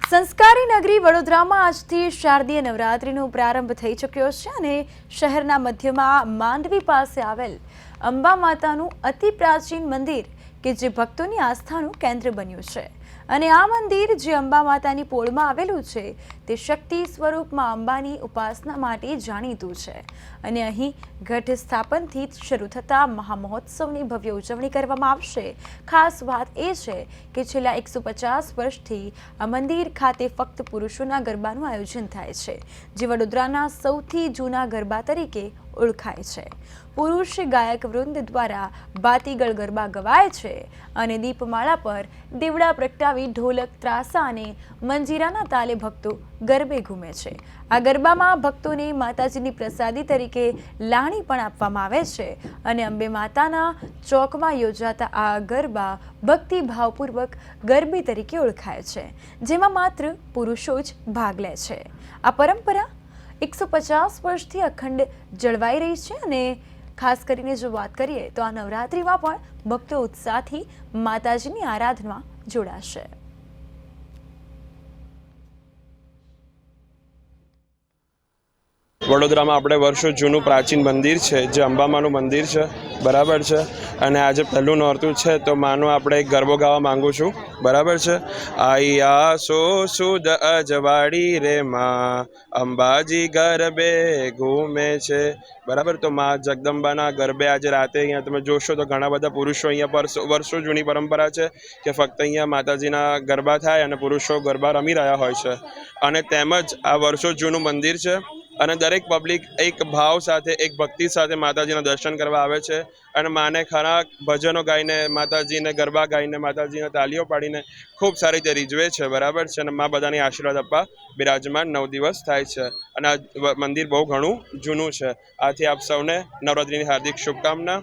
સંસ્કારી નગરી વડોદરામાં આજથી શારદીય નવરાત્રિનો પ્રારંભ થઈ ચૂક્યો છે અને શહેરના મધ્યમાં માંડવી પાસે આવેલ અંબા માતાનું અતિ પ્રાચીન મંદિર કે જે ભક્તોની આસ્થાનું કેન્દ્ર બન્યું છે અને આ મંદિર જે અંબા માતાની પોળમાં આવેલું છે તે શક્તિ સ્વરૂપમાં અંબાની ઉપાસના માટે જાણીતું છે અને અહીં ઘટ સ્થાપનથી શરૂ થતા મહામહોત્સવની ભવ્ય ઉજવણી કરવામાં આવશે। ખાસ વાત એ છે કે છેલ્લા 150 વર્ષથી આ મંદિર ખાતે ફક્ત પુરુષોના ગરબાનું આયોજન થાય છે જે વડોદરાના સૌથી જૂના ગરબા તરીકે ઓળખાય છે। પુરુષ ગાયક વૃંદ દ્વારા બાતીગળ ગરબા ગવાય છે અને દીપમાળા પર દીવડા પ્રગટાવી ઢોલક ત્રાસા અને મંજીરાના તાલે ભક્તો ગરબે ઘૂમે છે। આ ગરબામાં ભક્તોને માતાજીની પ્રસાદી તરીકે લાણી પણ આપવામાં આવે છે અને અંબે માતાના ચોકમાં યોજાતા આ ગરબા ભક્તિભાવપૂર્વક ગરબી તરીકે ઓળખાય છે જેમાં માત્ર પુરુષો જ ભાગ લે છે। આ પરંપરા 150 વર્ષથી અખંડ જળવાઈ રહી છે અને ખાસ કરીને જો વાત કરીએ તો આ નવરાત્રિમાં પણ ભક્તો ઉત્સાહથી માતાજીની આરાધનામાં જોડાશે। વડોદરામાં આપણે વર્ષો જૂનું પ્રાચીન મંદિર છે જે અંબામાનું મંદિર છે, બરાબર છે। અને આજે પહેલું નોરતું છે તો માનો આપણે એક ગરબો ગાવા માંગુ છું, બરાબર છે। આયા સો સુદ અજવાડી રે માં અંબાજી ગરબે ઘૂમે છે, બરાબર। તો માં જગદંબાના ગરબે આજે રાતે અહીંયા તમે જોશો તો ઘણા બધા પુરુષો અહીંયા પર વર્ષો જૂની પરંપરા છે કે ફક્ત અહીંયા માતાજીના ગરબા થાય અને પુરુષો ગરબા રમી રહ્યા હોય છે અને તેમજ આ વર્ષો જૂનું મંદિર છે અને દરેક પબ્લિક એક ભાવ સાથે એક ભક્તિ સાથે માતાજીના દર્શન કરવા આવે છે અને માને ખરા ભજનો ગાઈને માતાજીને ગરબા ગાઈને માતાજીને તાલીઓ પાડીને ખૂબ સારી રીતે રીઝવે છે, બરાબર છે। અને મા બધાની આશીર્વાદ આપવા બિરાજમાન 9 દિવસ થાય છે અને આ મંદિર બહુ ઘણું જૂનું છે। આથી આપ સૌને નવરાત્રિની હાર્દિક શુભકામના।